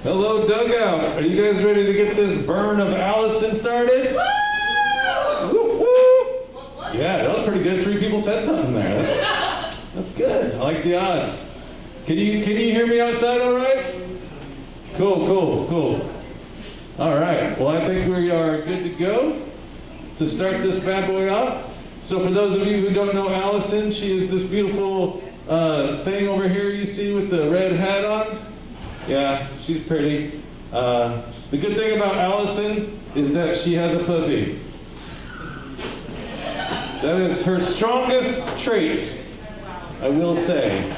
Hello, Dugout. Are you guys ready to get this burn of Alison started? Woo! Woo! Yeah, that was pretty good. 3 people said something there. That's good. I like the odds. Can you hear me outside all right? Cool. All right. Well, I think we are good to go to start this bad boy off. So for those of you who don't know Alison, she is this beautiful thing over here you see with the red hat on. Yeah, she's pretty. The good thing about Alison is that she has a pussy. That is her strongest trait, I will say.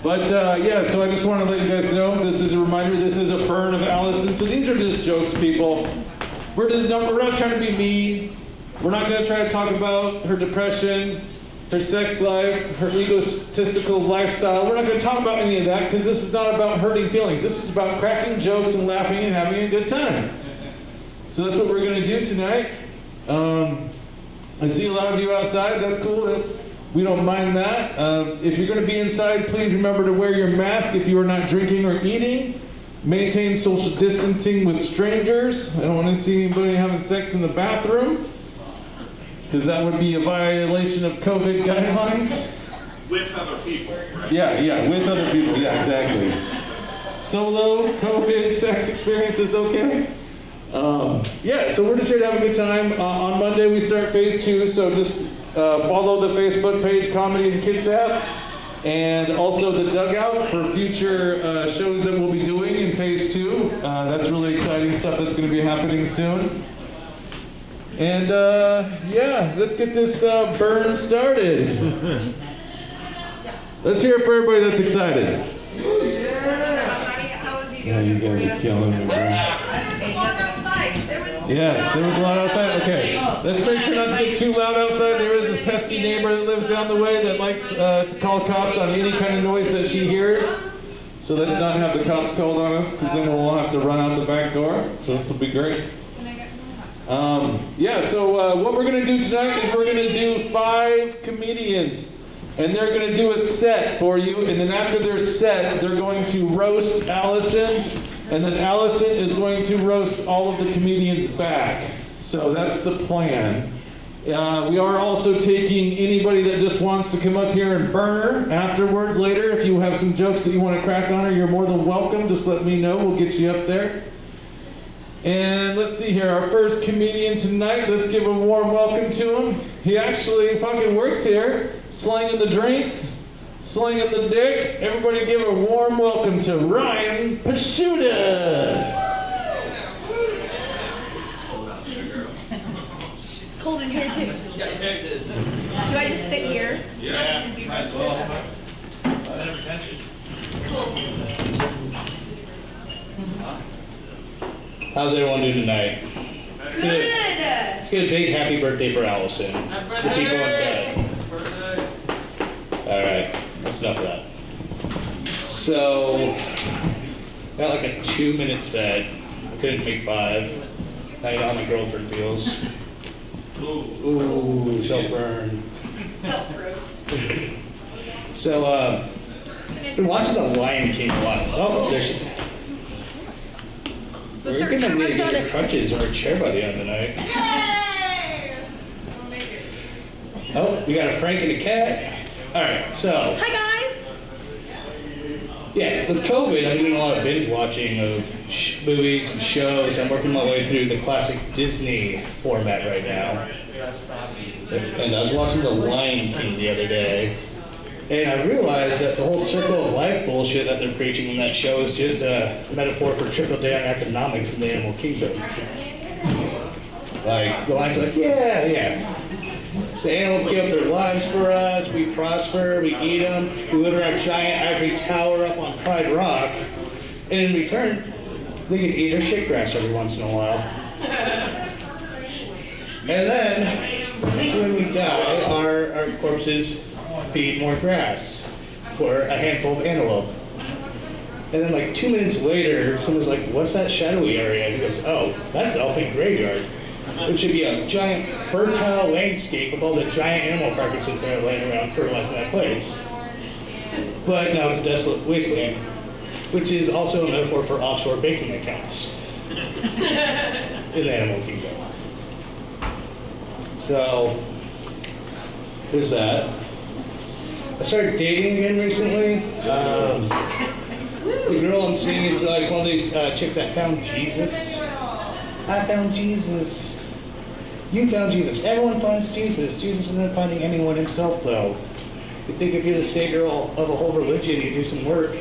But yeah, so I just want to let you guys know, this is a reminder, this is a burn of Alison. So these are just jokes, people. We're not trying to be mean. We're not going to try to talk about her depression, her sex life, her egotistical lifestyle. We're not going to talk about any of that because this is not about hurting feelings. This is about cracking jokes and laughing and having a good time. So that's what we're going to do tonight. I see a lot of you outside. That's cool. We don't mind that. If you're going to be inside, please remember to wear your mask if you are not drinking or eating. Maintain social distancing with strangers. I don't want to see anybody having sex in the bathroom, because that would be a violation of COVID guidelines. With other people, right? Yeah, with other people, yeah, exactly. Solo COVID sex experience is okay. Yeah, so we're just here to have a good time. On Monday we start phase 2, so just follow the Facebook page, Comedy in Kitsap, and also the Dugout for future shows that we'll be doing in phase 2. That's really exciting stuff that's going to be happening soon. And yeah, let's get this burn started. Let's hear it for everybody that's excited. Yeah, you guys are killing me, bro. Yes, there was a lot outside. Okay, let's make sure not to get too loud outside. There is this pesky neighbor that lives down the way that likes to call cops on any kind of noise that she hears. So let's not have the cops called on us, because then we'll all have to run out the back door. So this will be great. Yeah, so what we're going to do tonight is we're going to do 5 comedians. And they're going to do a set for you. And then after their set, they're going to roast Alison. And then Alison is going to roast all of the comedians back. So that's the plan. We are also taking anybody that just wants to come up here and burn her afterwards later. If you have some jokes that you want to crack on her, you're more than welcome. Just let me know. We'll get you up there. And let's see here, our first comedian tonight, let's give a warm welcome to him. He actually fucking works here, slinging the drinks, slinging the dick. Everybody give a warm welcome to Ryan Pashuta. It's cold in here too. Do I just sit here? Yeah, might as well. Center attention. How's everyone doing tonight? Good. Let's get a big happy birthday for Alison. The people inside. All right, that's enough of that. So, got like a 2-minute set. I couldn't make 5. Now you know how my girlfriend feels. Ooh, self-burn. So, been watching The Lion King a lot. Oh, there she. We're gonna need to get the crutches or a chair by the end of the night. Yay! We'll make it. Oh, we got a Frank and a cat. All right, so. Hi guys. Yeah, with COVID, I'm doing a lot of binge watching of movies and shows. I'm working my way through the classic Disney format right now. And I was watching The Lion King the other day. And I realized that the whole circle of life bullshit that they're preaching in that show is just a metaphor for trickle down economics in the animal kingdom. Like, the lion's like, yeah. The animals give up their lives for us, we prosper, we eat them, we live in our giant ivory tower up on Pride Rock, and in return, they get to eat our shit grass every once in a while. And then, when we die, our corpses feed more grass for a handful of antelope. And then like 2 minutes later, someone's like, what's that shadowy area? And he goes, oh, that's the elephant graveyard. It should be a giant fertile landscape with all the giant animal carcasses that are laying around fertilizing that place. But now it's a desolate wasteland. which is also a metaphor for offshore banking accounts in the animal kingdom. So, there's that. I started dating again recently. The girl I'm seeing is like one of these chicks that found Jesus. I found Jesus. You found Jesus. Everyone finds Jesus. Jesus isn't finding anyone himself, though. You think if you're the savior of a whole religion, you do some work.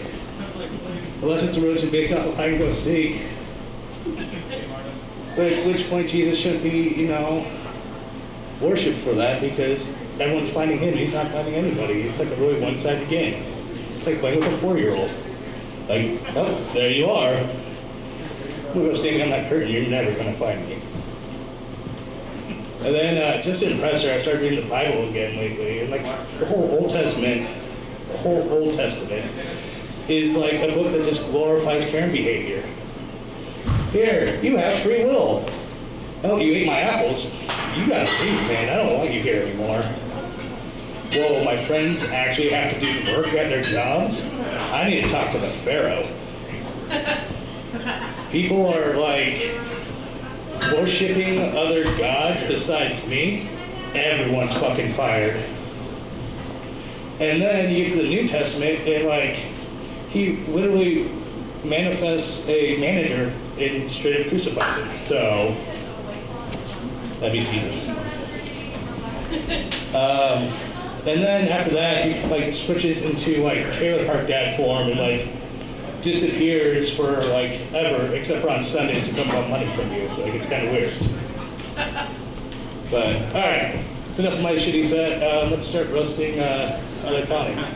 Unless it's a religion based off of hide and go seek. But at which point Jesus shouldn't be, worshipped for that because everyone's finding him and he's not finding anybody. It's like a really one-sided game. It's like playing with a 4-year-old. Like, oh, there you are. We'll go stand behind that curtain. You're never going to find me. And then, just to impress her, I started reading the Bible again lately. And like the whole Old Testament is like a book that just glorifies parent behavior. Here, you have free will. Oh, you ate my apples. You gotta leave, man. I don't want you here anymore. Whoa, my friends actually have to do work at their jobs? I need to talk to the Pharaoh. People are like worshipping other gods besides me. Everyone's fucking fired. And then you get to the New Testament and like, he literally manifests a manager and straight up crucifies him. So, that'd be Jesus. And then after that, he like switches into like trailer park dad form and like disappears for like ever, except for on Sundays to come up money from you. So like it's kind of weird. But all right, it's enough of my shitty set. Let's start roasting other comics.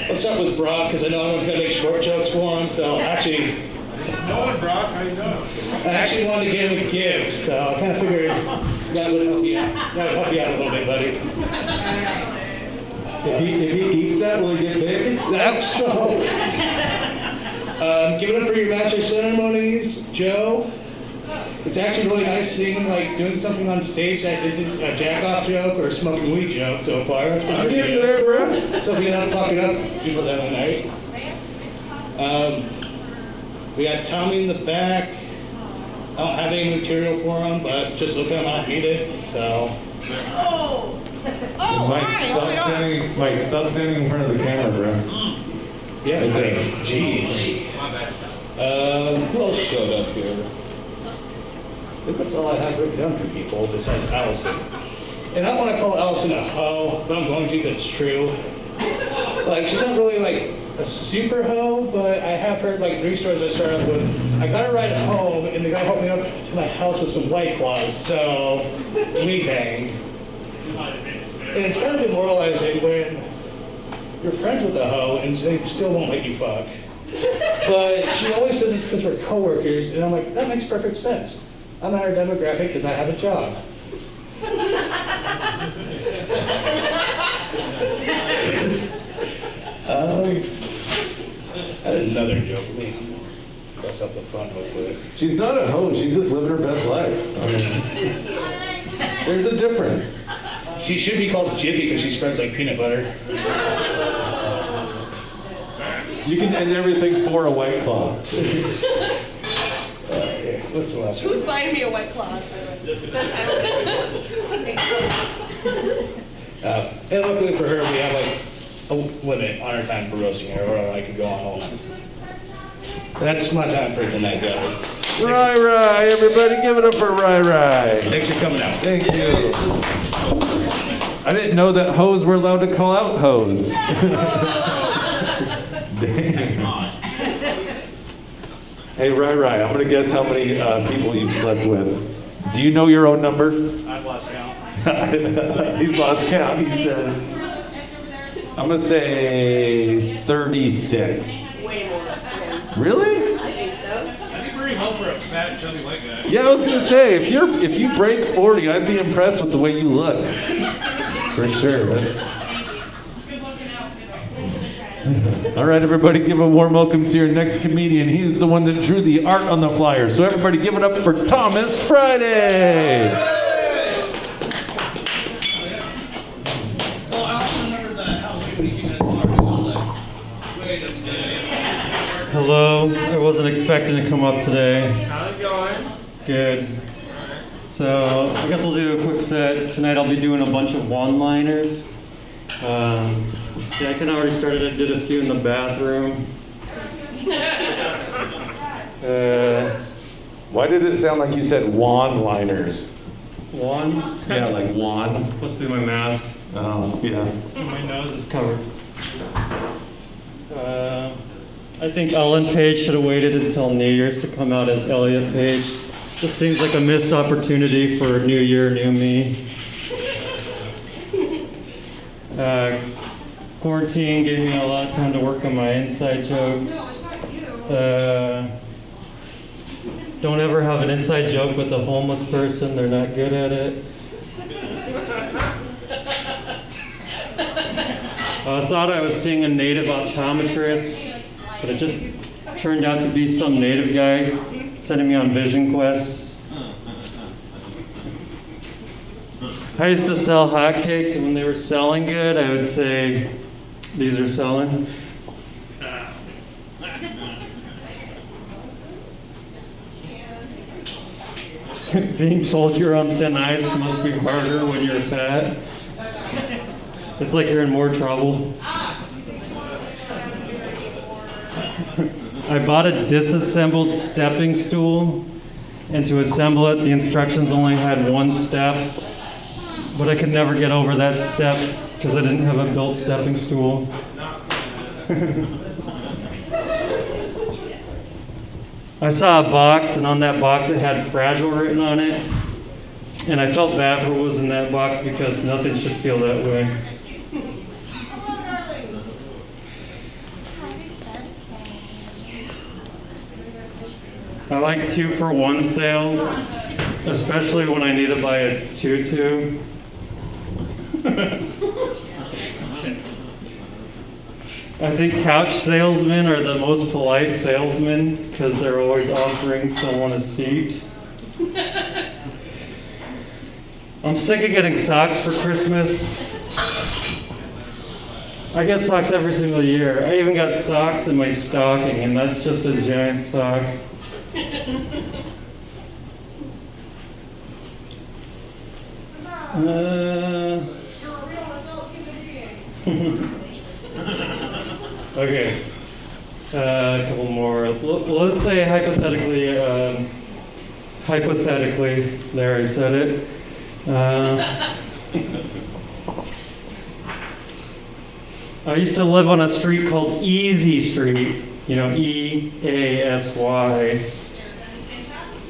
Let's start with Brock because I know everyone's gonna make short jokes for him. So actually. Knowing Brock, how you doing? I actually wanted to give him a gift, so I kind of figured that would help you out. That would help you out a little bit, buddy. If he eats that, will he get big? That's so. Give it up for your master ceremonies, Joe. It's actually really nice seeing like doing something on stage that isn't a jack-off joke or a smoking weed joke so far. I'm getting there, bro. So if you don't fuck it up before the end of the night. We got Tommy in the back. I don't have any material for him, but just look at him, I don't need it, so. Mike, stop standing in front of the camera, bro. Yeah, Right there. jeez. Who else showed up here? I think that's all I have written down for people besides Alison. And I don't want to call Alison a hoe, but I'm going to because it's true. Like, she's not really like a super hoe, but I have heard like 3 stories I started with. I got a ride home, and the guy helped me up to my house with some White Claws, so we banged. And it's kind of demoralizing when you're friends with a hoe and they still won't let you fuck. But she always says it's because we're coworkers, and I'm like, that makes perfect sense. I'm not her demographic because I have a job. I had another joke. Let me press up the front real quick. She's not a hoe. She's just living her best life. There's a difference. She should be called Jiffy because she spreads like peanut butter. You can end everything for a White Claw. Yeah. What's the last one? Who's buying me a White Claw? And luckily for her, we have like a limit on our time for roasting her, or I could go on all night. That's my time for tonight, guys. Rai, everybody give it up for Rai. Thanks for coming out. Thank you. I didn't know that hoes were allowed to call out hoes. Dang. Hey, Rai, I'm gonna guess how many people you've slept with. Do you know your own number? I've lost count. He's lost count, he says. I'm gonna say 36. Way more. Really? I think so. That'd be pretty low for a fat, chubby white guy. Yeah, I was gonna say, if you break 40, I'd be impressed with the way you look. For sure, that's... All right, everybody, give a warm welcome to your next comedian. He's the one that drew the art on the flyer. So everybody give it up for Thomas Friday. Hello. I wasn't expecting to come up today. How's it going? Good. So I guess I'll do a quick set. Tonight I'll be doing a bunch of one-liners. Yeah, I can already started. I did a few in the bathroom. Why did it sound like you said one-liners? One? Yeah, like one. Must be my mask. Oh, yeah. My nose is covered. I think Ellen Page should have waited until New Year's to come out as Elliot Page. This seems like a missed opportunity for New Year, New Me. Quarantine gave me a lot of time to work on my inside jokes. Don't ever have an inside joke with a homeless person, they're not good at it. I thought I was seeing a native optometrist, but it just turned out to be some native guy sending me on vision quests. I used to sell hotcakes, and when they were selling good, I would say, "These are selling." Being told you're on thin ice must be harder when you're fat. It's like you're in more trouble. I bought a disassembled stepping stool, and to assemble it, the instructions only had one step, but I could never get over that step because I didn't have a built stepping stool. I saw a box, and on that box it had fragile written on it, and I felt bad for what was in that box because nothing should feel that way. I like 2-for-1 sales, especially when I need to buy a tutu. I think couch salesmen are the most polite salesmen because they're always offering someone a seat. I'm sick of getting socks for Christmas. I get socks every single year. I even got socks in my stocking, and that's just a giant sock. Okay, a couple more. Let's say hypothetically, there I said it. I used to live on a street called Easy Street, E-A-S-Y.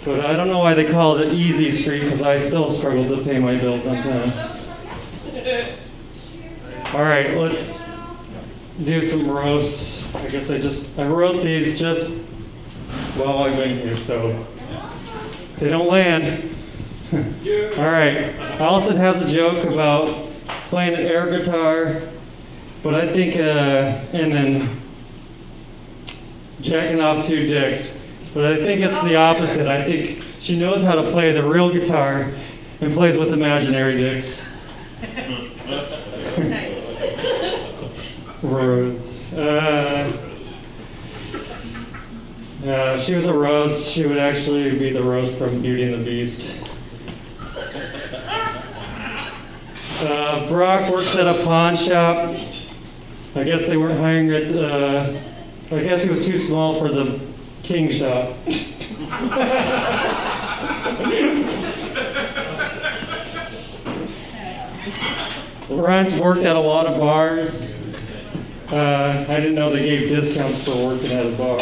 But I don't know why they call it Easy Street because I still struggle to pay my bills on time. All right, let's do some roasts. I guess I wrote these just while I've been here, so they don't land. All right, Alison has a joke about playing an air guitar, but I think, and then jacking off 2 dicks. But I think it's the opposite. I think she knows how to play the real guitar and plays with imaginary dicks. Rose. If she was a rose, she would actually be the rose from Beauty and the Beast. Brock works at a pawn shop. I guess they weren't hiring at I guess he was too small for the king shop. Ryan's worked at a lot of bars. I didn't know they gave discounts for working at a bar.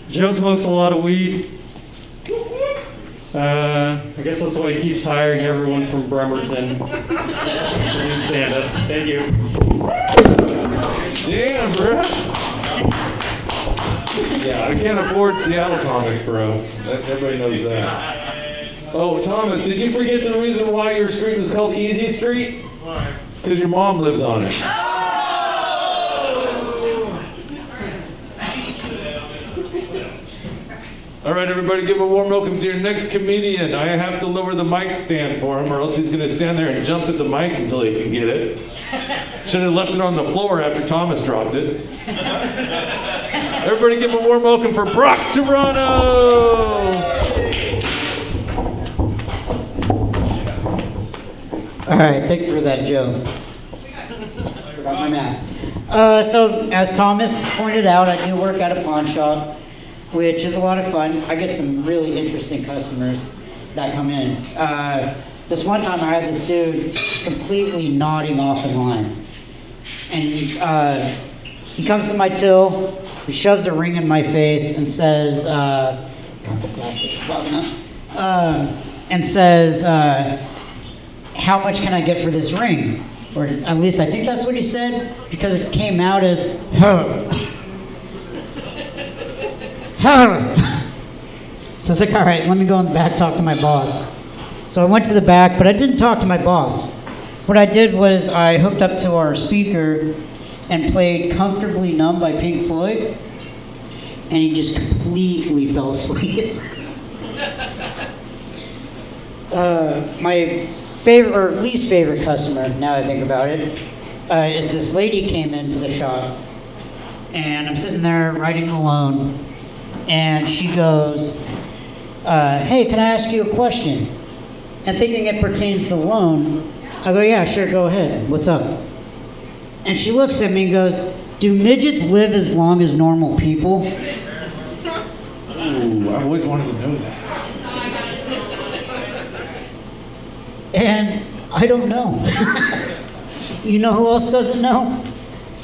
Joe smokes a lot of weed. I guess that's why he keeps hiring everyone from Bremerton. For new stand-up. Thank you. Damn, bro. Yeah, I can't afford Seattle comics, bro. Everybody knows that. Oh, Thomas, did you forget the reason why your street was called Easy Street? Why? Because your mom lives on it. All right, everybody, give a warm welcome to your next comedian. I have to lower the mic stand for him, or else he's going to stand there and jump at the mic until he can get it. Should have left it on the floor after Thomas dropped it. Everybody give a warm welcome for Brock Toronto! All right, thank you for that, Joe. Forgot my mask. So, as Thomas pointed out, I do work at a pawn shop, which is a lot of fun. I get some really interesting customers that come in. This one time I had this dude just completely nodding off in line. And he comes to my till, he shoves a ring in my face and says, how much can I get for this ring? Or at least I think that's what he said, because it came out as, So I was like, all right, let me go in the back, talk to my boss. So I went to the back, but I didn't talk to my boss. What I did was I hooked up to our speaker and played Comfortably Numb by Pink Floyd, and he just completely fell asleep. My favorite or least favorite customer, now I think about it, is this lady came into the shop, and I'm sitting there writing the loan, and she goes, hey, can I ask you a question? And thinking it pertains to the loan, I go, yeah, sure, go ahead. What's up? And she looks at me and goes, do midgets live as long as normal people? Ooh, I always wanted to know that. And I don't know. You know who else doesn't know?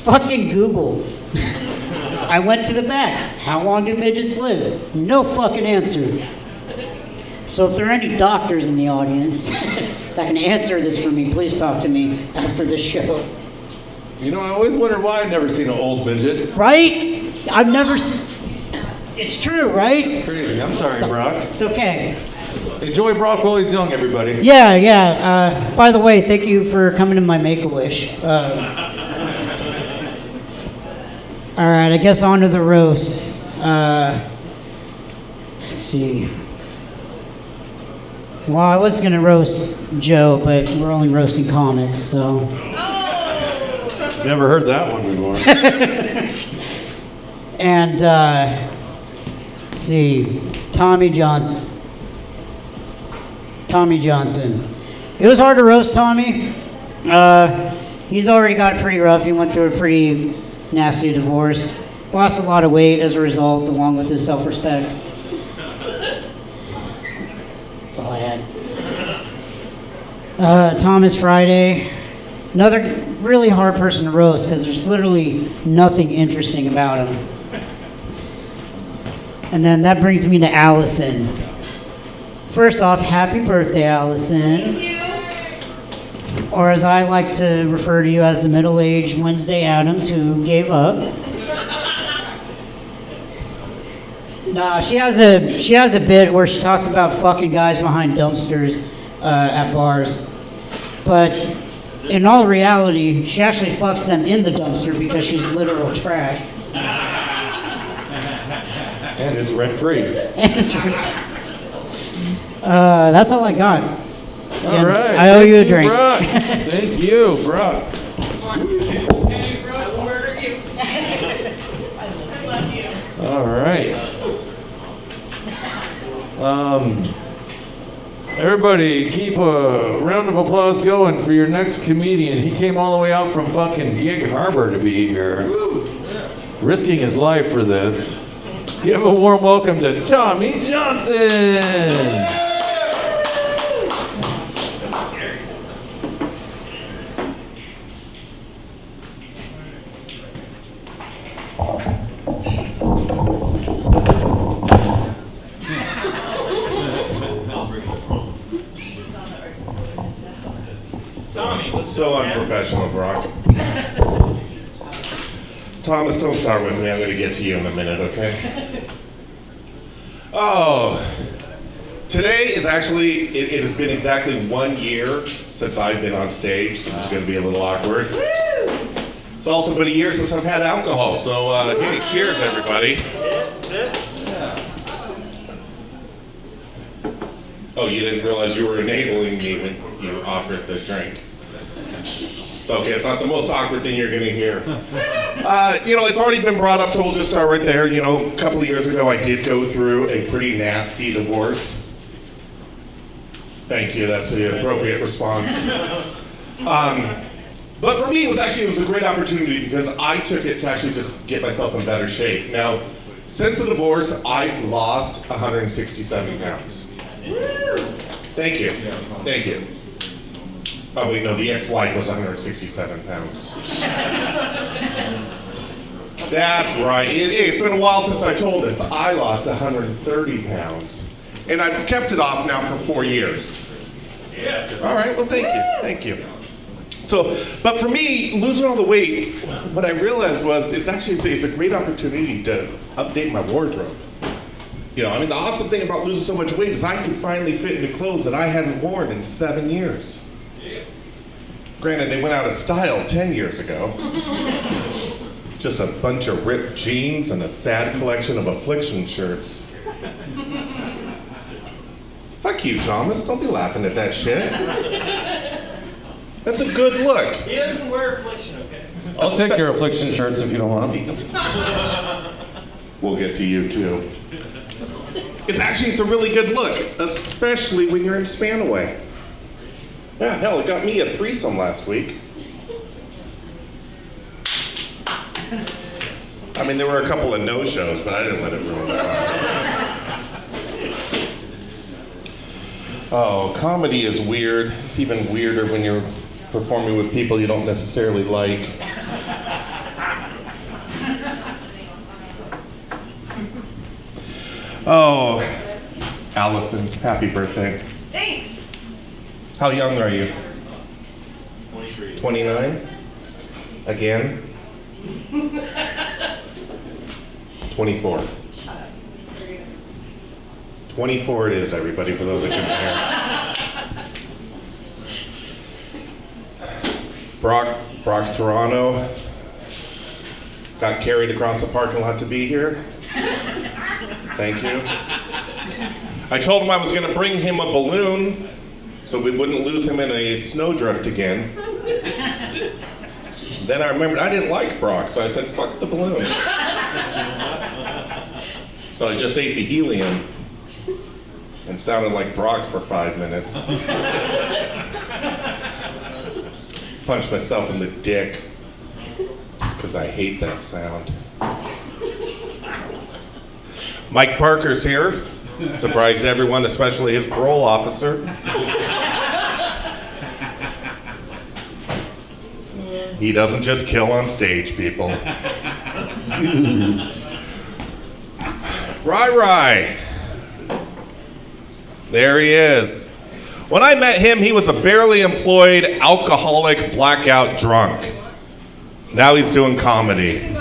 Fucking Google. I went to the back. How long do midgets live? No fucking answer. So if there are any doctors in the audience that can answer this for me, please talk to me after the show. You know, I always wondered why I'd never seen an old midget. Right? I've never seen... It's true, right? It's crazy. I'm sorry, Brock. It's okay. Enjoy Brock while he's young, everybody. Yeah. By the way, thank you for coming to my Make-A-Wish. All right, I guess on to the roasts. Let's see. Well, I was going to roast Joe, but we're only roasting comics, so... Never heard that one before. And, let's see, Tommy Johnson. It was hard to roast Tommy. He's already got it pretty rough. He went through a pretty nasty divorce. Lost a lot of weight as a result, along with his self-respect. That's all I had. Thomas Friday. Another really hard person to roast because there's literally nothing interesting about him. And then that brings me to Alison. First off, happy birthday, Alison. Or as I like to refer to you as the middle-aged Wednesday Addams who gave up. Nah, she has a bit where she talks about fucking guys behind dumpsters at bars. But in all reality, she actually fucks them in the dumpster because she's literal trash. And it's rent-free. That's all I got. All right. I owe you a drink. Brock. Thank you, Brock. I will murder you. I love you. All right. Everybody, keep a round of applause going for your next comedian. He came all the way out from fucking Gig Harbor to be here, risking his life for this. Give a warm welcome to Tommy Johnson. So unprofessional, Brock. Thomas, don't start with me. I'm going to get to you in a minute, okay? Oh, today is actually, it has been exactly 1 year since I've been on stage, so this is going to be a little awkward. It's also been a year since I've had alcohol, so hey, cheers, everybody. Oh, you didn't realize you were enabling me when you offered the drink. It's okay, it's not the most awkward thing you're gonna hear. It's already been brought up, so we'll just start right there. A couple of years ago, I did go through a pretty nasty divorce. Thank you, that's the appropriate response. But for me, it was a great opportunity because I took it to actually just get myself in better shape. Now, since the divorce, I've lost 167 pounds. Thank you. Thank you. Oh wait, no, the ex-wife was 167 pounds. That's right. It's been a while since I told this. I lost 130 pounds. And I've kept it off now for 4 years. All right, well, thank you. But for me, losing all the weight, what I realized was it's a great opportunity to update my wardrobe. The awesome thing about losing so much weight is I can finally fit into clothes that I hadn't worn in 7 years. Granted, they went out of style 10 years ago. It's just a bunch of ripped jeans and a sad collection of affliction shirts. Fuck you, Thomas. Don't be laughing at that shit. That's a good look. He doesn't wear affliction, okay? I'll take your affliction shirts if you don't want them. We'll get to you too. It's a really good look, especially when you're in Spanaway. Yeah, hell, it got me a threesome last week. There were a couple of no-shows, but I didn't let it ruin the fun. Oh, comedy is weird. It's even weirder when you're performing with people you don't necessarily like. Oh, Alison, happy birthday. Thanks. How young are you? 23. 29? Again? 24. Shut up. 24 it is, everybody, for those that can compare. Brock Toronto got carried across the parking lot to be here. Thank you. I told him I was going to bring him a balloon so we wouldn't lose him in a snowdrift again. Then I remembered I didn't like Brock, so I said, fuck the balloon. So I just ate the helium and sounded like Brock for 5 minutes. Punched myself in the dick just because I hate that sound. Mike Parker's here. Surprised everyone, especially his parole officer. He doesn't just kill on stage, people. Rai. There he is. When I met him, he was a barely employed, alcoholic, blackout drunk. Now he's doing comedy.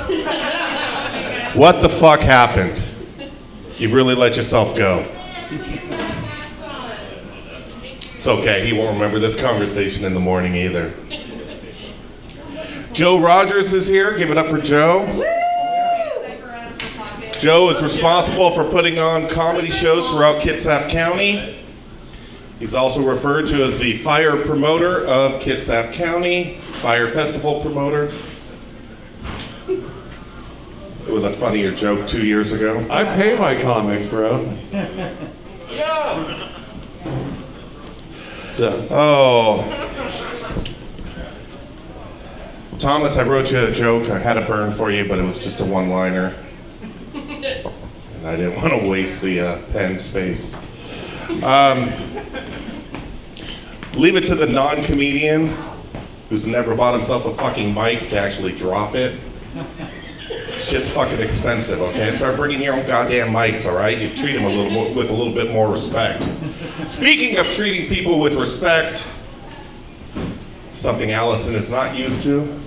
What the fuck happened? You really let yourself go. It's okay, he won't remember this conversation in the morning either. Joe Rogers is here. Give it up for Joe. Joe is responsible for putting on comedy shows throughout Kitsap County. He's also referred to as the fire promoter of Kitsap County, fire festival promoter. It was a funnier joke 2 years ago. I pay my comics, bro. So. Oh. Thomas, I wrote you a joke. I had a burn for you, but it was just a one-liner. And I didn't want to waste the pen space. Leave it to the non-comedian who's never bought himself a fucking mic to actually drop it. Shit's fucking expensive, okay? Start bringing your own goddamn mics, all right? You treat them with a little bit more respect. Speaking of treating people with respect, something Alison is not used to.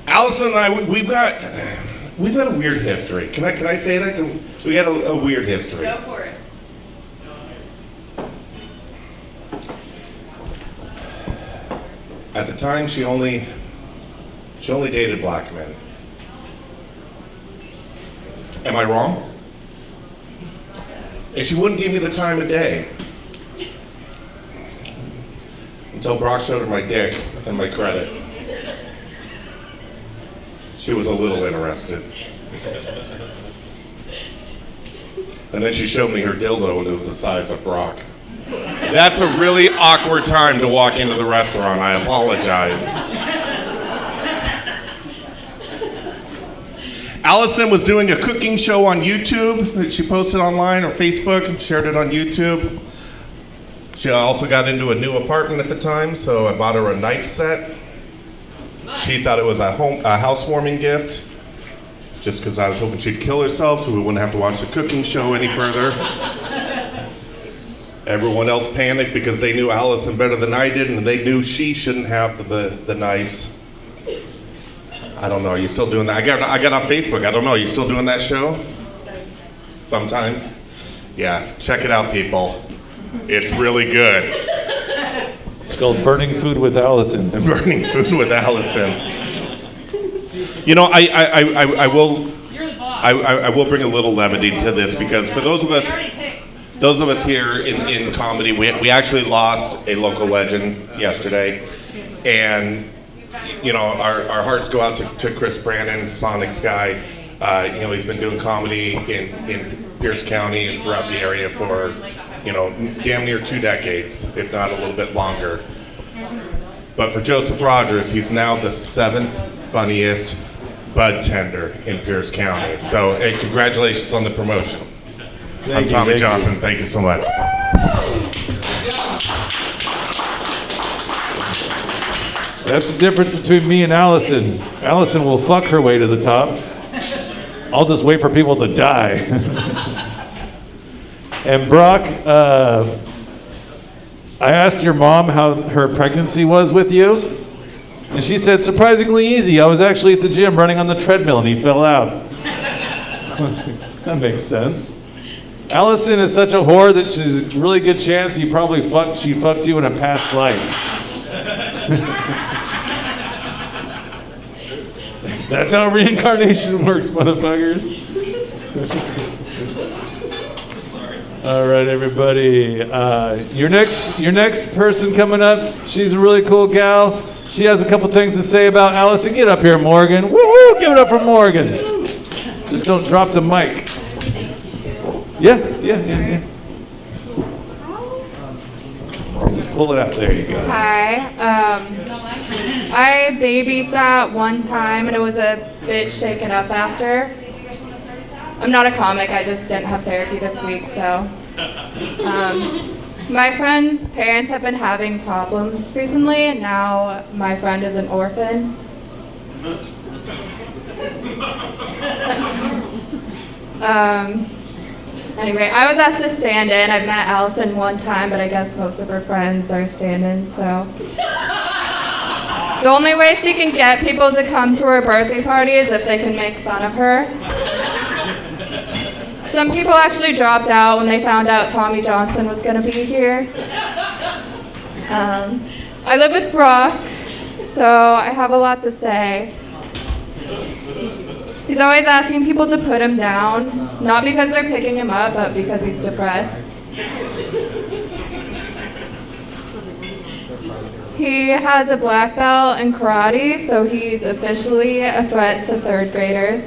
Alison and I, we've got a weird history. Can I say that? We got a weird history. Go for it. At the time, she only dated black men. Am I wrong? And she wouldn't give me the time of day. until Brock showed her my dick and my credit. She was a little interested. And then she showed me her dildo and it was the size of Brock. That's a really awkward time to walk into the restaurant. I apologize. Alison was doing a cooking show on YouTube that she posted online or Facebook and shared it on YouTube. She also got into a new apartment at the time, so I bought her a knife set. She thought it was a housewarming gift. It's just because I was hoping she'd kill herself so we wouldn't have to watch the cooking show any further. Everyone else panicked because they knew Alison better than I did, and they knew she shouldn't have the knives. I don't know, are you still doing that? I got on Facebook, I don't know, are you still doing that show? Sometimes? Yeah, check it out, people. It's really good. It's called Burning Food with Alison. Burning Food with Alison. You know, I will bring a little levity to this because for those of us here in comedy, we actually lost a local legend yesterday, and you know our hearts go out to Chris Brandon, Sonic Sky. You know, he's been doing comedy in Pierce County and throughout the area for, you know, damn near 2 decades, if not a little bit longer. But for Joseph Rogers, he's now the 7th funniest bud tender in Pierce County. So, hey, congratulations on the promotion. I'm Tommy Johnson. Thank you so much. That's the difference between me and Alison. Alison will fuck her way to the top. I'll just wait for people to die. And Brock, I asked your mom how her pregnancy was with you, and she said, surprisingly easy. I was actually at the gym running on the treadmill and he fell out. That makes sense. Alison is such a whore that she's a really good chance she fucked you in a past life. That's how reincarnation works, motherfuckers. All right, everybody. Your next person coming up, she's a really cool gal. She has a couple things to say about Alison. Get up here, Morgan. Woo-woo! Give it up for Morgan. Just don't drop the mic. Yeah. Just pull it out. There you go. Hi. I babysat one time and it was a bit shaken up after. I'm not a comic, I just didn't have therapy this week, so. My friend's parents have been having problems recently, and now my friend is an orphan. Anyway, I was asked to stand in. I've met Alison one time, but I guess most of her friends are stand-in, so. The only way she can get people to come to her birthday party is if they can make fun of her. Some people actually dropped out when they found out Tommy Johnson was going to be here. I live with Brock, so I have a lot to say. He's always asking people to put him down, not because they're picking him up, but because he's depressed. He has a black belt in karate, so he's officially a threat to 3rd graders.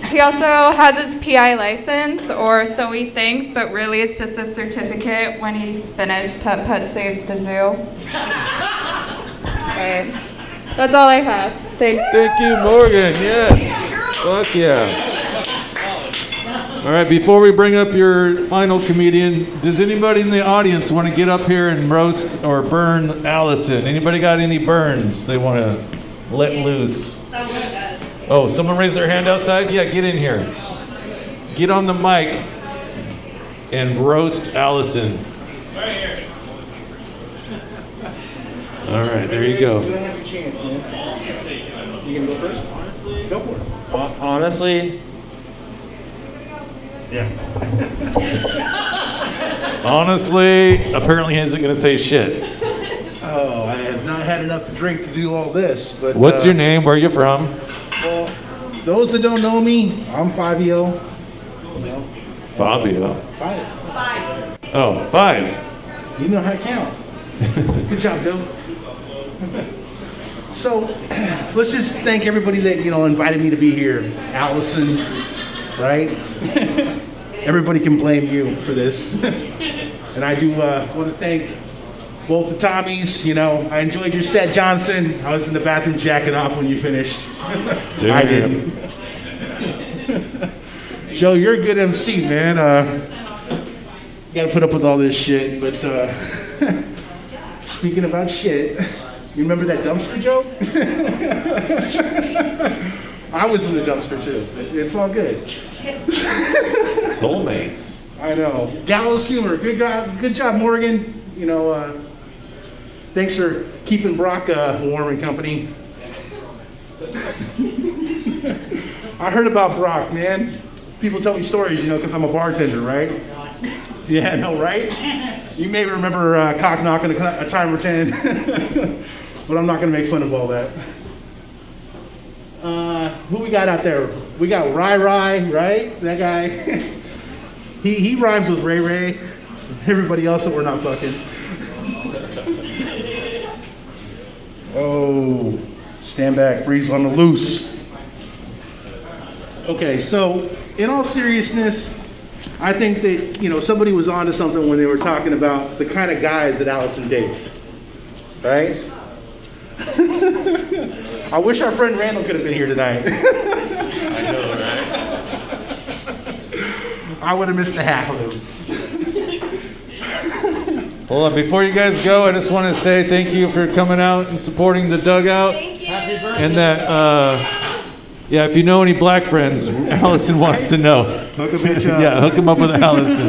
He also has his PI license, or so he thinks, but really it's just a certificate when he finished Pet Saves the Zoo. Okay. That's all I have. Thank you, Morgan. Yes. Fuck yeah. All right, before we bring up your final comedian, does anybody in the audience want to get up here and roast or burn Alison? Anybody got any burns they want to let loose? Oh, someone raised their hand outside? Yeah, get in here. Get on the mic and roast Alison. All right, there you go. You have a chance, man. You gonna go first? Honestly, go for it. Honestly, yeah. Honestly, apparently he isn't going to say shit. Oh, I have not had enough to drink to do all this, but. What's your name? Where are you from? Well, those that don't know me, I'm 5'0", know. Fabio. 5. Oh, 5. You know how to count. Good job, Joe. So, let's just thank everybody that, invited me to be here. Allison, right? Everybody can blame you for this. And I do want to thank both the Tommies. I enjoyed your set, Johnson. I was in the bathroom jacking off when you finished. I didn't. Joe, you're a good MC, man. You got to put up with all this shit. But speaking about shit, you remember that dumpster, Joe? I was in the dumpster too. It's all good. Soulmates. I know. Gallows humor. Good job, Morgan. Thanks for keeping Brock warm and company. I heard about Brock, man. People tell me stories, because I'm a bartender, right? Yeah, I know, right? You may remember cock knocking a time or 10, but I'm not going to make fun of all that. Who we got out there? We got Rai, right? That guy. He rhymes with Ray Ray. Everybody else that we're not fucking. Oh, stand back, breeze on the loose. Okay, so in all seriousness, I think that, somebody was onto something when they were talking about the kind of guys that Allison dates, right? I wish our friend Randall could have been here tonight. I know, right? I would have missed the half of him. Hold on, before you guys go, I just want to say thank you for coming out and supporting the Dugout. Thank you. And that, if you know any black friends, Allison wants to know. Hook a bitch up. Yeah, hook him up with Allison.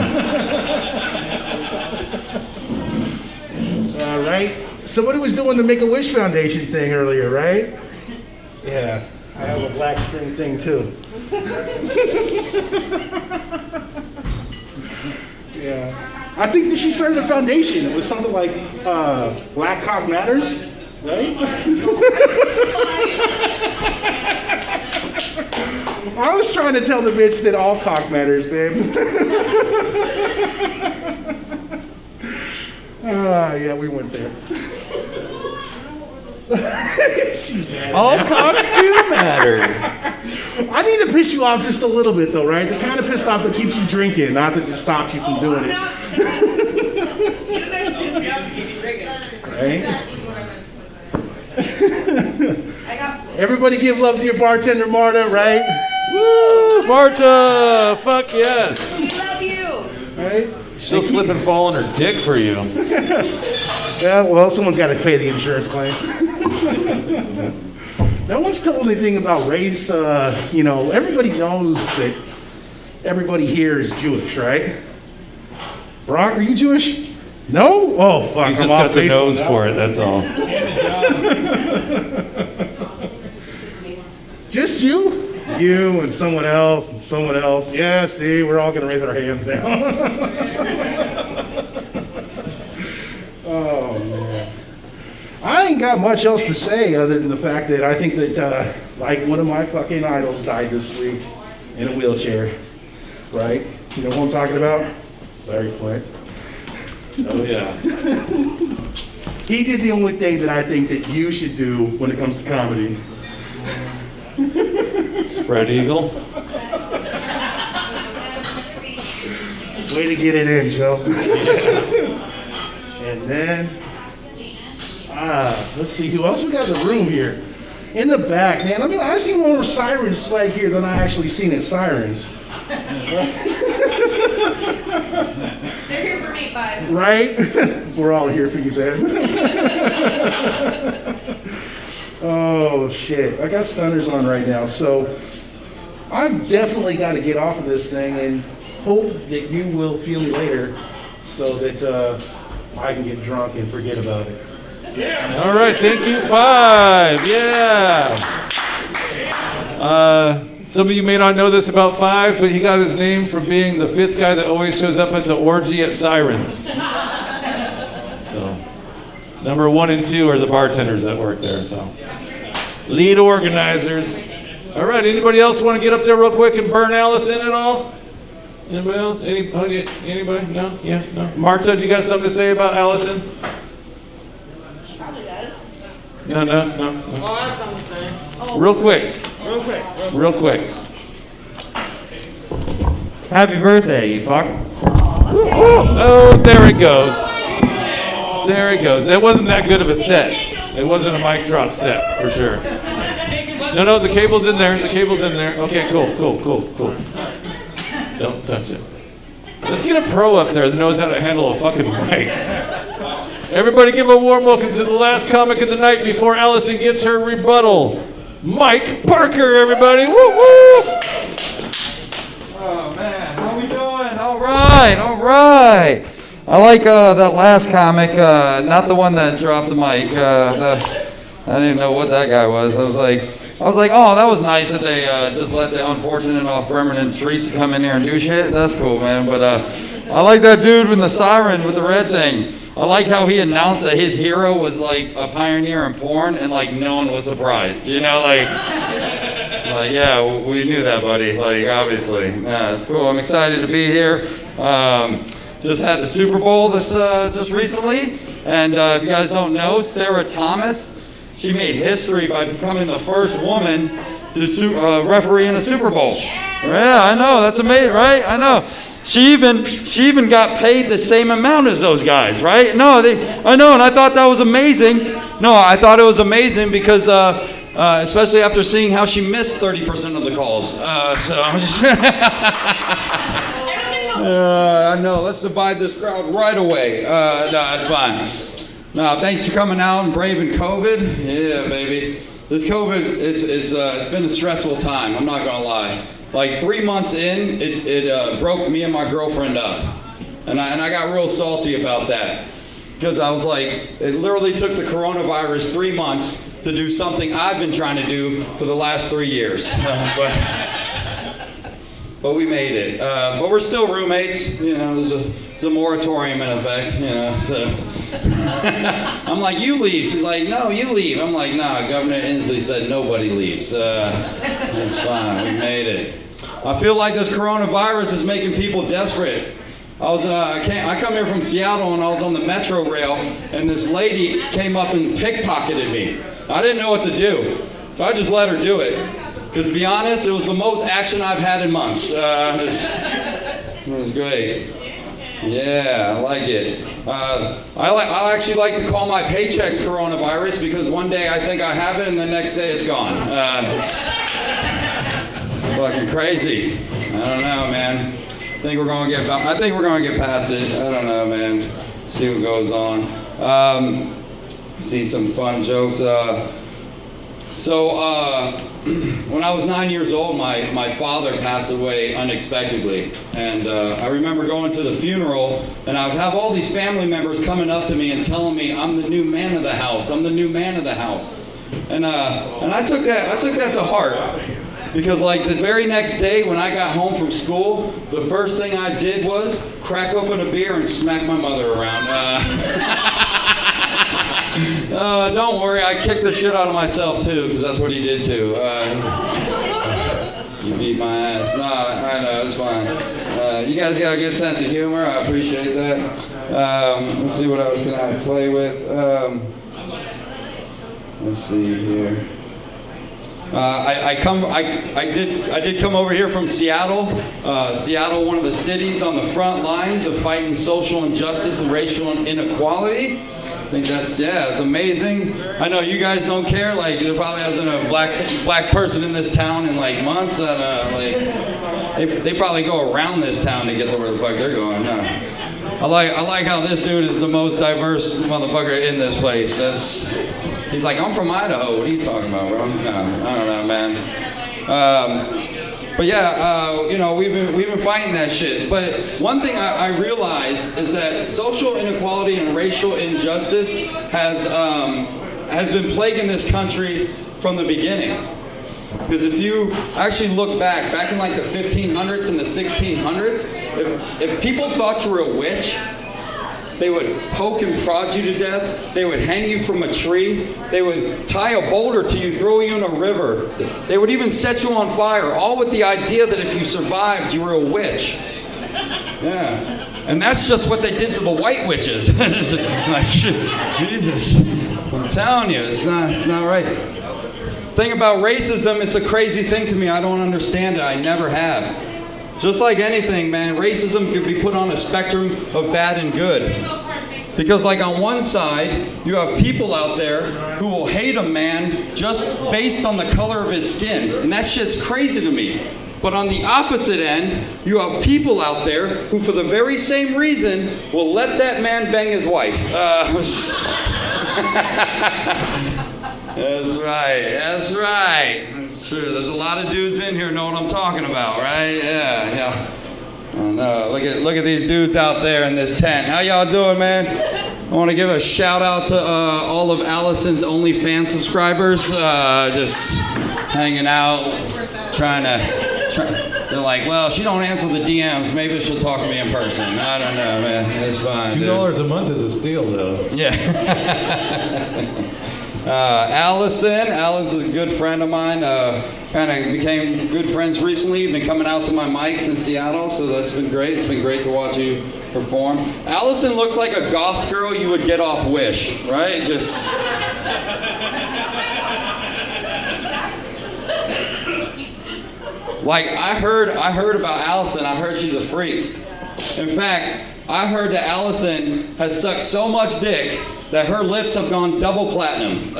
All right. Somebody was doing the Make-A-Wish Foundation thing earlier, right? Yeah. I have a black string thing too. Yeah. I think that she started a foundation. It was something like Black Cock Matters, right? I was trying to tell the bitch that all cock matters, babe. Yeah, we went there. She's mad. All cocks do matter. I need to piss you off just a little bit, though, right? The kind of pissed off that keeps you drinking, not that just stops you from doing it. Right? Everybody give love to your bartender, Marta, right? Woo, Marta! Fuck yes. We love you. Right? She'll slip and fall on her dick for you. Yeah, well, someone's got to pay the insurance claim. No one's told anything about race. Everybody knows that everybody here is Jewish, right? Brock, are you Jewish? No? Oh, fuck. He's I'm just off got the base nose on for it, that's all. Just you? You and someone else and someone else. Yeah, see, we're all going to raise our hands now. Oh, man. I ain't got much else to say other than the fact that I think that, one of my fucking idols died this week in a wheelchair, right? You know who I'm talking about? Larry Flint. Oh, yeah. He did the only thing that I think that you should do when it comes to comedy. Spread eagle. Way to get it in, Joe. And then, let's see, who else we got in the room here? In the back, man. I've seen more Sirens swag here than I actually seen at Sirens. They're here for me, 5. Right? We're all here for you, Ben. Oh, shit. I got stunners on right now, so I've definitely got to get off of this thing and hope that you will feel me later so that I can get drunk and forget about it. All right, thank you, 5. Yeah. Some of you may not know this about 5, but he got his name from being the 5th guy that always shows up at the orgy at Sirens. So, number 1 and 2 are the bartenders that work there. So, lead organizers. All right, anybody else want to get up there real quick and burn Allison at all? Anybody else? Anybody? No? Yeah? No? Marta, do you got something to say about Allison? Probably does. No. Oh, I have something to say. Oh, Real quick. Real quick. Happy birthday, you fuck. Oh, there it goes. There it goes. It wasn't that good of a set. It wasn't a mic drop set, for sure. No, the cable's in there. The cable's in there. Okay, cool. Don't touch it. Let's get a pro up there that knows how to handle a fucking mic. Everybody give a warm welcome to the last comic of the night before Allison gets her rebuttal. Mike Parker, everybody. Woo woo! Oh man, how we doing? All right. I like that last comic, not the one that dropped the mic. I didn't even know what that guy was. I was like, oh, that was nice that they just let the unfortunate off Bremerton streets come in here and do shit. That's cool, man. But I like that dude with the siren with the red thing. I like how he announced that his hero was like a pioneer in porn, and like no one was surprised. You know, like yeah, we knew that, buddy. Like obviously, yeah, it's cool. I'm excited to be here. Just had the Super Bowl just recently, and if you guys don't know, Sarah Thomas, she made history by becoming the first woman to referee in a Super Bowl. Yeah, I know, that's amazing, right? I know. She even got paid the same amount as those guys, right? I know, and I thought that was amazing. No, I thought it was amazing because, especially after seeing how she missed 30% of the calls. So I'm just. I know, let's divide this crowd right away. No, that's fine. No, thanks for coming out and braving COVID. Yeah, baby. This COVID, it's been a stressful time, I'm not gonna lie. Like 3 months in, it broke me and my girlfriend up. And I got real salty about that. Because I was like, it literally took the coronavirus 3 months to do something I've been trying to do for the last 3 years. But we made it. But we're still roommates. You know, there's a moratorium in effect. You know, so I'm like, you leave. She's like, no, you leave. I'm like, nah. Governor Inslee said nobody leaves. It's fine. We made it. I feel like this coronavirus is making people desperate. I come here from Seattle and I was on the metro rail and this lady came up and pickpocketed me. I didn't know what to do, so I just let her do it. Because to be honest, it was the most action I've had in months. It was great. Yeah, I like it. I actually like to call my paychecks coronavirus because one day I think I have it and the next day it's gone. It's fucking crazy. I don't know, man. I think we're gonna get past it. I don't know, man. See what goes on. See some fun jokes. When I was 9 years old, my father passed away unexpectedly. And I remember going to the funeral, and I would have all these family members coming up to me and telling me, I'm the new man of the house. I'm the new man of the house. And I took that to heart. Because like the very next day when I got home from school, the first thing I did was crack open a beer and smack my mother around. Don't worry, I kicked the shit out of myself too, because that's what he did too. You beat my ass. No, I know, it's fine. You guys got a good sense of humor, I appreciate that. Let's see what else can I play with. Let's see here. I did come over here from Seattle. Seattle, one of the cities on the front lines of fighting social injustice and racial inequality. I think it's amazing. I know you guys don't care. Like there probably hasn't a black person in this town in like months. They probably go around this town to get to where the fuck they're going. No. I like how this dude is the most diverse motherfucker in this place. He's like, I'm from Idaho. What are you talking about, bro? No, I don't know, man. But yeah, we've been fighting that shit. But one thing I realize is that social inequality and racial injustice has been plaguing this country from the beginning. Because if you actually look back in like the 1500s and the 1600s, if people thought you were a witch, they would poke and prod you to death. They would hang you from a tree. They would tie a boulder to you, throw you in a river. They would even set you on fire, all with the idea that if you survived, you were a witch. Yeah. And that's just what they did to the white witches. Like, Jesus, I'm telling you, it's not right. Thing about racism, it's a crazy thing to me. I don't understand it. I never have. Just like anything, man, racism could be put on a spectrum of bad and good. Because like on one side, you have people out there who will hate a man just based on the color of his skin. And that shit's crazy to me. But on the opposite end, you have people out there who for the very same reason will let that man bang his wife. That's right. That's true. There's a lot of dudes in here know what I'm talking about, right? Yeah. Oh no, look at these dudes out there in this tent. How y'all doing, man? I want to give a shout out to all of Alison's OnlyFans subscribers. Just hanging out, they're like, well, she don't answer the DMs. Maybe she'll talk to me in person. I don't know, man. It's fine. $2 a month is a steal, though. Yeah. Allison's a good friend of mine. Kind of became good friends recently. You've been coming out to my mics in Seattle, so that's been great. It's been great to watch you perform. Allison looks like a goth girl you would get off Wish, right? Just. Like I heard about Allison. I heard she's a freak. In fact, I heard that Allison has sucked so much dick that her lips have gone double platinum.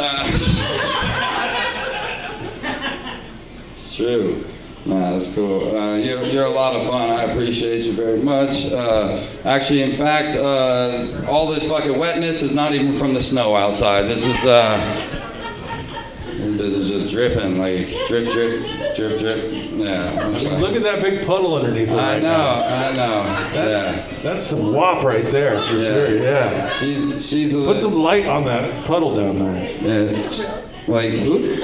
It's true. Nah, that's cool. You're a lot of fun. I appreciate you very much. Actually, in fact, all this fucking wetness is not even from the snow outside. This is just dripping, like drip, drip, drip, drip. Yeah. Look at that big puddle underneath it right now. I know. That's some wop right there for sure. Yeah. She's Put some light on that puddle down there. Yeah. Like who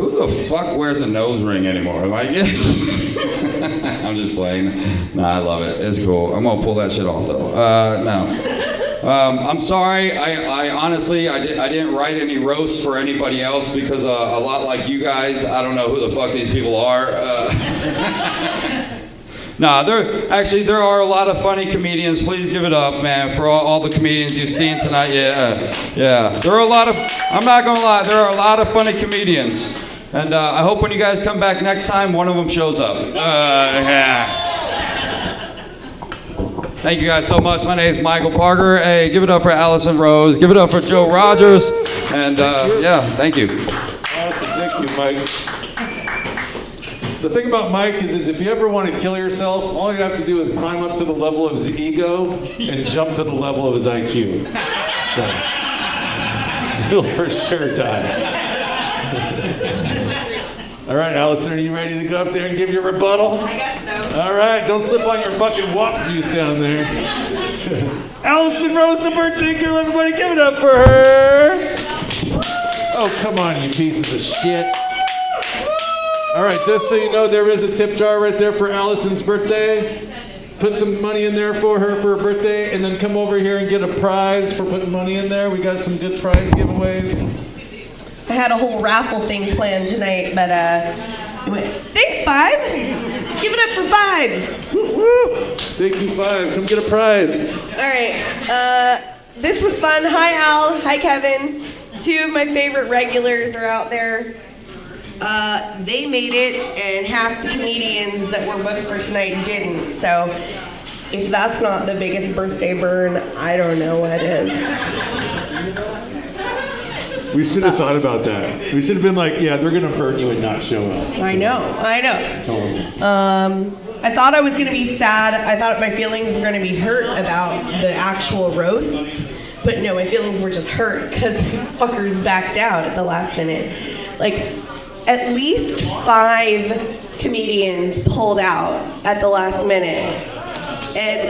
the fuck wears a nose ring anymore? Like I'm just playing. Nah, I love it. It's cool. I'm gonna pull that shit off though. No. I'm sorry. I honestly, I didn't write any roasts for anybody else because a lot like you guys, I don't know who the fuck these people are. Nah, there are a lot of funny comedians. Please give it up, man, for all the comedians you've seen tonight. Yeah. There are a lot of. I'm not gonna lie. There are a lot of funny comedians, and I hope when you guys come back next time, one of them shows up. Yeah. Thank you guys so much. My name is Michael Parker. Hey, give it up for Allison Rose. Give it up for Joe Rogers. And thank you. Awesome. Thank you, Mike. The thing about Mike is if you ever want to kill yourself, all you have to do is climb up to the level of his ego and jump to the level of his IQ. So, you'll for sure die. All right, Alison, are you ready to go up there and give your rebuttal? I guess so. All right, don't slip on your fucking wop juice down there. Alison Rose, the birthday girl, everybody give it up for her. Oh, come on, you pieces of shit. All right, just so you know, there is a tip jar right there for Alison's birthday. Put some money in there for her for her birthday, and then come over here and get a prize for putting money in there. We got some good prize giveaways. I had a whole raffle thing planned tonight, but you went, thanks, 5. Give it up for 5. Woo! Thank you, 5. Come get a prize. All right. This was fun. Hi, Al. Hi, Kevin. 2 of my favorite regulars are out there. They made it, and half the comedians that were booked for tonight didn't. So if that's not the biggest birthday burn, I don't know what is. We should have thought about that. We should have been like, yeah, they're going to burn you and not show up. I know. Totally. I thought I was going to be sad. I thought my feelings were going to be hurt about the actual roasts. But no, my feelings were just hurt because fuckers backed out at the last minute. Like, at least 5 comedians pulled out at the last minute. And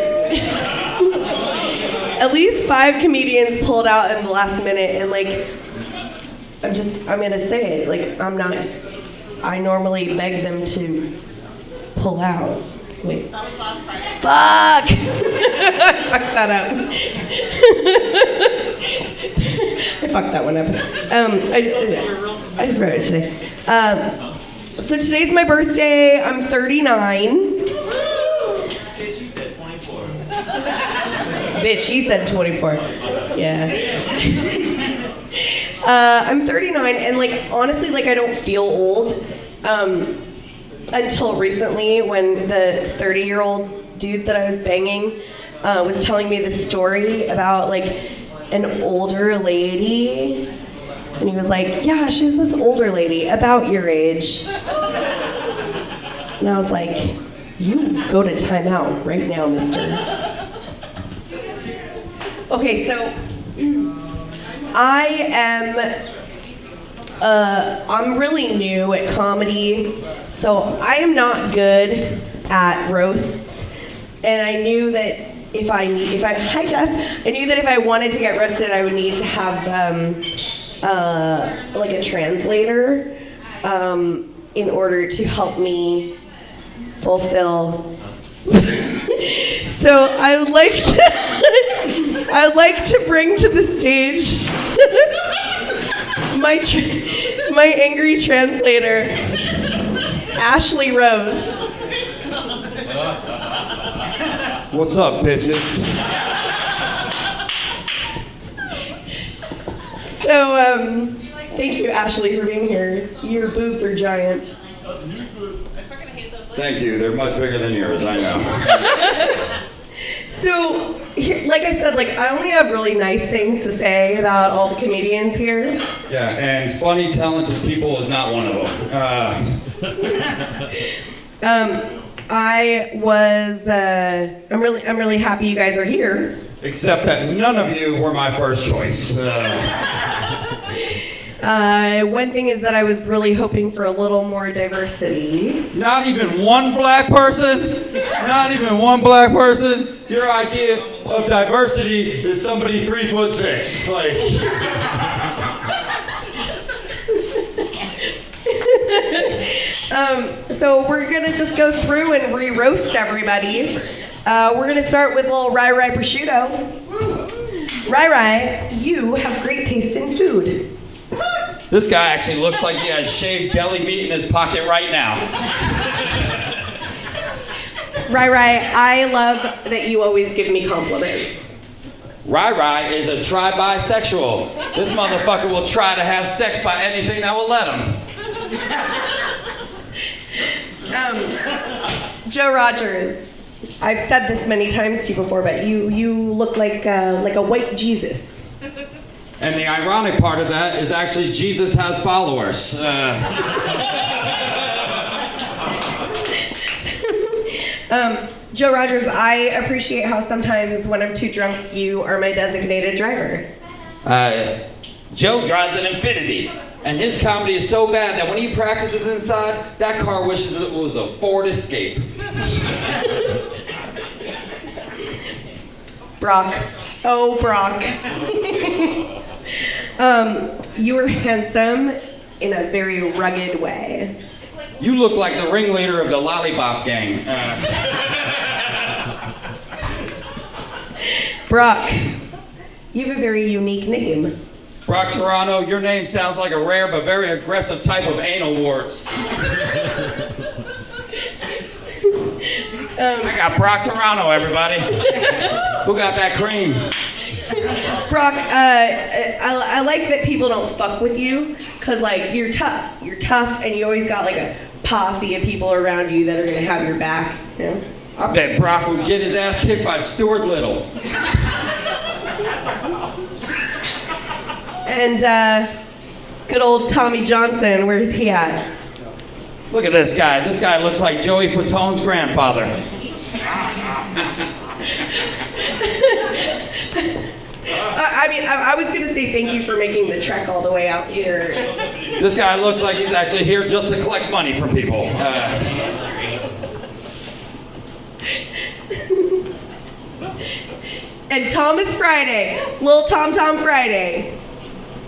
at least 5 comedians pulled out in the last minute. And like, I'm gonna say it, like, I normally beg them to pull out. Wait. That was last Friday. Fuck! I fucked that up. I fucked that one up. I just wrote it today. So today's my birthday. I'm 39. Bitch, he said 24. Yeah. I'm 39, and like honestly, like I don't feel old. Until recently, when the 30-year-old dude that I was banging was telling me this story about like an older lady, and he was like, "Yeah, she's this older lady about your age," and I was like, "You go to timeout right now, mister." Okay, so I'm really new at comedy, so I am not good at roasts, and I knew that hi Jess, I knew that if I wanted to get roasted, I would need to have like a translator in order to help me fulfill. So I would like to bring to the stage my angry translator, Ashley Rose. What's up, bitches? So, thank you, Ashley, for being here. Your boobs are giant. Thank you. They're much bigger than yours, I know. So, here, like I said, like I only have really nice things to say about all the comedians here. Yeah, and funny, talented people is not one of them. I'm really happy you guys are here. Except that none of you were my first choice. One thing is that I was really hoping for a little more diversity. Not even one black person? Not even one black person? Your idea of diversity is somebody 3'6". Like. So we're gonna just go through and re-roast everybody. We're gonna start with little Rai Rai Prosciutto. Rai Rai, you have great taste in food. This guy actually looks like he has shaved deli meat in his pocket right now. Rai Rai, I love that you always give me compliments. Rai Rai is a tri-bisexual. This motherfucker will try to have sex by anything that will let him. Joe Rogers, I've said this many times to you before, but you look like a white Jesus. And the ironic part of that is actually Jesus has followers. Joe Rogers, I appreciate how sometimes when I'm too drunk, you are my designated driver. Joe drives an Infiniti, and his comedy is so bad that when he practices inside, that car wishes it was a Ford Escape. Brock. Oh, Brock. You are handsome in a very rugged way. You look like the ringleader of the Lollipop Gang. Brock, you have a very unique name. Brock Toronto, your name sounds like a rare but very aggressive type of anal warts. I got Brock Toronto, everybody. Who got that cream? Brock, I like that people don't fuck with you, cause like you're tough. You're tough, and you always got like a posse of people around you that are gonna have your back. You know? I bet Brock would get his ass kicked by Stuart Little. And good old Tommy Johnson, where's he at? Look at this guy. This guy looks like Joey Fatone's grandfather. I was gonna say thank you for making the trek all the way out here. This guy looks like he's actually here just to collect money from people. And Thomas Friday, Lil Tom Friday.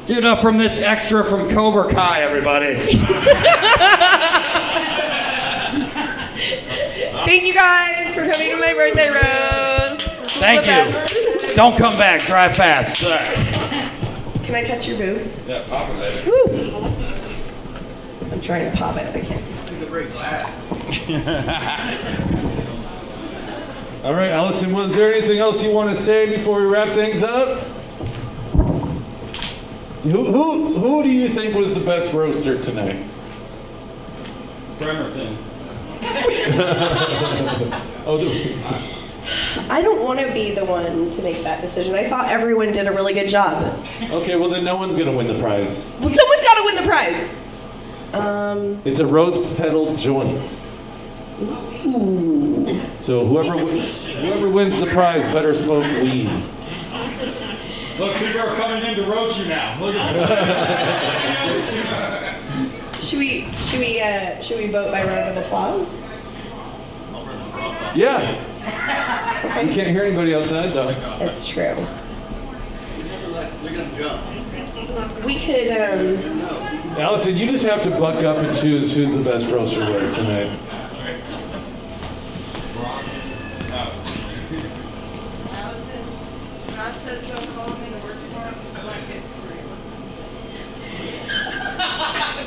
Give it up from this extra from Cobra Kai, everybody. Thank you guys for coming to my birthday roast. Thank you. Don't come back. Drive fast. Can I touch your boob? Yeah, pop it, baby. Woo. I'm trying to pop it, but I can't. All right, Allison, was there anything else you want to say before we wrap things up? Who do you think was the best roaster tonight? Bremerton. I don't want to be the one to make that decision. I thought everyone did a really good job. Okay, well then no one's gonna win the prize. Well, someone's got to win the prize. It's a rose petal joint. Ooh. So whoever wins the prize better smoke weed. Look, people are coming in to roast you now. Look at Should we vote by round of applause? Yeah. You can't hear anybody outside though. That's true. They're gonna jump. We could. Allison, you just have to buck up and choose who the best roaster was tonight.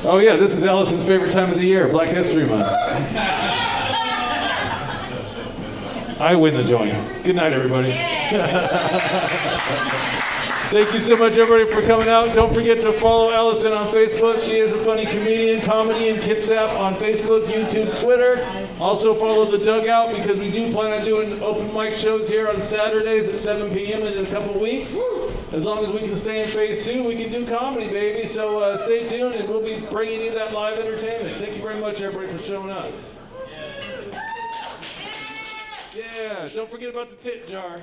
Oh yeah, this is Allison's favorite time of the year, Black History Month. I win the joint. Good night, everybody. Thank you so much, everybody, for coming out. Don't forget to follow Allison on Facebook. She is a funny comedian, comedy in Kitsap on Facebook, YouTube, Twitter. Also follow the Dugout because we do plan on doing open mic shows here on Saturdays at 7 p.m. in a couple weeks. As long as we can stay in phase 2, we can do comedy, baby. So stay tuned, and we'll be bringing you that live entertainment. Thank you very much, everybody, for showing up. Yeah, don't forget about the tip jar.